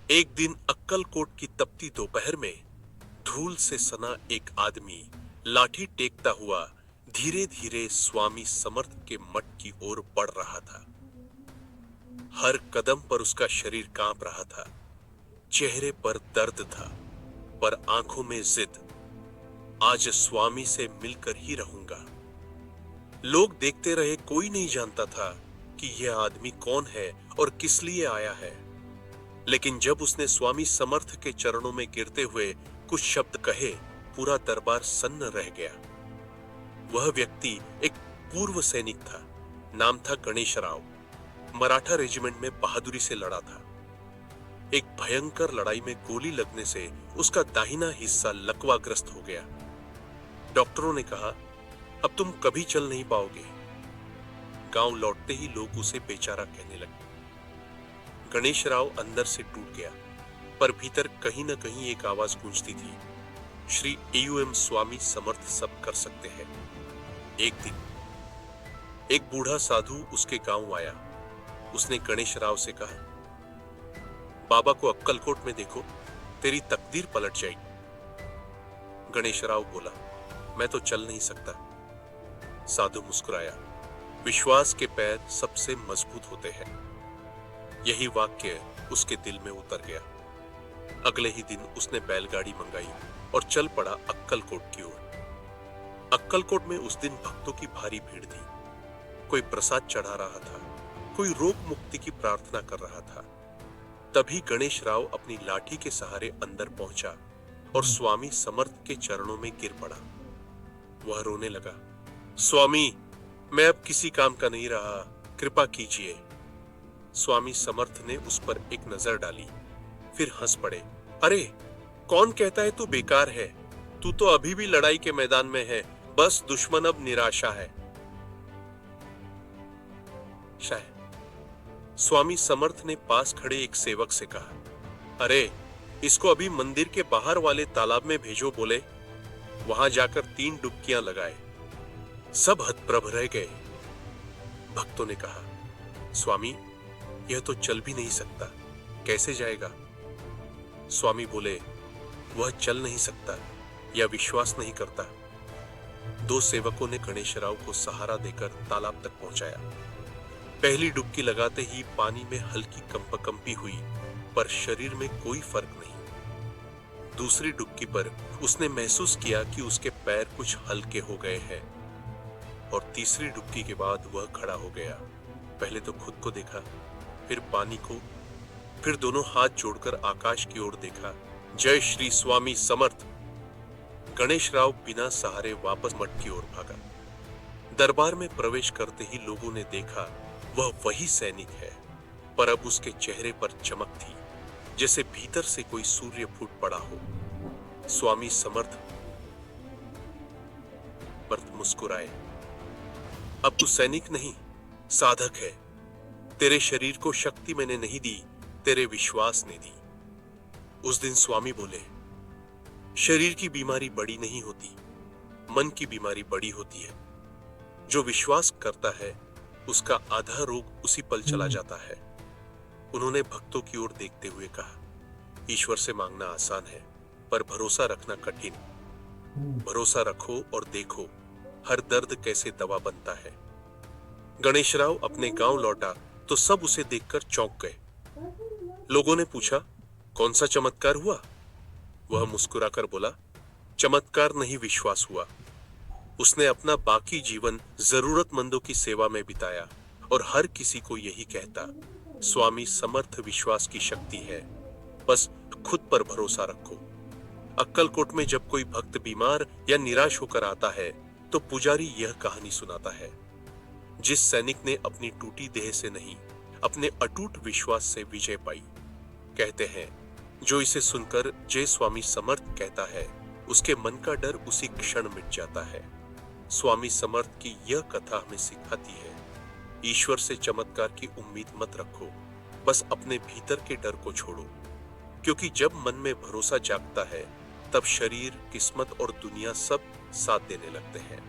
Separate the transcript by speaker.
Speaker 1: एक दिन अक्कलकोट की तपती दोपहर में धूल से सना एक आदमी लाठी टेकता हुआ धीरे धीरे स्वामी समर्थ के मठ की ओर बढ़ रहा था। हर कदम पर उसका शरीर कांप रहा था, चेहरे पर दर्द था, पर आंखों में जिद। आज स्वामी से मिलकर ही रहूंगा। लोग देखते रहे, कोई नहीं जानता था कि यह आदमी कौन है और किस लिए आया है। लेकिन जब उसने स्वामी समर्थ के चरणों में गिरते हुए कुछ शब्द कहे, पूरा दरबार सन्न रह गया। वह व्यक्ति एक पूर्व सैनिक था। नाम था गणेश राव। मराठा रेजिमेंट में बहादुरी से लड़ा था। एक भयंकर लड़ाई में गोली लगने से उसका दाहिना हिस्सा लकवाग्रस्त हो गया। डॉक्टरों ने कहा, अब तुम कभी चल नहीं पाओगे। गांव लौटते ही लोग उसे बेचारा कहने लगे। गणेश राव अंदर से टूट गया, पर भीतर कहीं न कहीं एक आवाज गूंजती थी, श्री एयूएम स्वामी समर्थ सब कर सकते हैं। एक दिन एक बूढ़ा साधु उसके गांव आया। उसने गणेश राव से कहा, बाबा को अक्कलकोट में देखो, तेरी तकदीर पलट जाएगी। गणेश राव बोला, मैं तो चल नहीं सकता। साधु मुस्कुराया, विश्वास के पैर सबसे मजबूत होते हैं। यही वाक्य उसके दिल में उतर गया। अगले ही दिन उसने बैलगाड़ी मंगाई और चल पड़ा अक्कलकोट की ओर। अक्कलकोट में उस दिन भक्तों की भारी भीड़ थी। कोई प्रसाद चढ़ा रहा था, कोई रोग मुक्ति की प्रार्थना कर रहा था। तभी गणेश राव अपनी लाठी के सहारे अंदर पहुंचा और स्वामी समर्थ के चरणों में गिर पड़ा। वह रोने लगा, स्वामी, मैं अब किसी काम का नहीं रहा, कृपा कीजिए। स्वामी समर्थ ने उस पर एक नजर डाली, फिर हंस पड़े। अरे, कौन कहता है तू बेकार है? तू तो अभी भी लड़ाई के मैदान में है, बस दुश्मन अब निराशा है। शायद स्वामी समर्थ ने पास खड़े एक सेवक से कहा, अरे, इसको अभी मंदिर के बाहर वाले तालाब में भेजो। बोले, वहां जाकर 3 डुबकियां लगाए। सब हतप्रभ रह गए। भक्तों ने कहा, स्वामी, यह तो चल भी नहीं सकता, कैसे जाएगा? स्वामी बोले, वह चल नहीं सकता या विश्वास नहीं करता। 2 सेवकों ने गणेश राव को सहारा देकर तालाब तक पहुंचाया। पहली डुबकी लगाते ही पानी में हल्की कंपकंपी हुई, पर शरीर में कोई फर्क नहीं। दूसरी डुबकी पर उसने महसूस किया कि उसके पैर कुछ हल्के हो गए हैं, और तीसरी डुबकी के बाद वह खड़ा हो गया। पहले तो खुद को देखा, फिर पानी को, फिर दोनों हाथ जोड़कर आकाश की ओर देखा। जय श्री स्वामी समर्थ। गणेश राव बिना सहारे वापस मठ की ओर भागा। दरबार में प्रवेश करते ही लोगों ने देखा, वह वही सैनिक है, पर अब उसके चेहरे पर चमक थी, जैसे भीतर से कोई सूर्य फूट पड़ा हो। स्वामी समर्थ मुस्कुराए, अब तू सैनिक नहीं, साधक है। तेरे शरीर को शक्ति मैंने नहीं दी, तेरे विश्वास ने दी। उस दिन स्वामी बोले, शरीर की बीमारी बड़ी नहीं होती, मन की बीमारी बड़ी होती है। जो विश्वास करता है, उसका आधा रोग उसी पल चला जाता है। उन्होंने भक्तों की ओर देखते हुए कहा, ईश्वर से मांगना आसान है, पर भरोसा रखना कठिन। भरोसा रखो और देखो हर दर्द कैसे दवा बनता है। गणेश राव अपने गांव लौटा तो सब उसे देखकर चौंक गए। लोगों ने पूछा, कौन सा चमत्कार हुआ? वह मुस्कुराकर बोला, चमत्कार नहीं, विश्वास हुआ। उसने अपना बाकी जीवन जरूरतमंदों की सेवा में बिताया और हर किसी को यही कहता, स्वामी समर्थ विश्वास की शक्ति है, बस खुद पर भरोसा रखो। अक्कलकोट में जब कोई भक्त बीमार या निराश होकर आता है, तो पुजारी यह कहानी सुनाता है, जिस सैनिक ने अपनी टूटी देह से नहीं, अपने अटूट विश्वास से विजय पाई। कहते हैं, जो इसे सुनकर जय स्वामी समर्थ कहता है, उसके मन का डर उसी क्षण मिट जाता है। स्वामी समर्थ की यह कथा हमें सिखाती है, ईश्वर से चमत्कार की उम्मीद मत रखो, बस अपने भीतर के डर को छोड़ो, क्योंकि जब मन में भरोसा जागता है, तब शरीर, किस्मत और दुनिया सब साथ देने लगते हैं।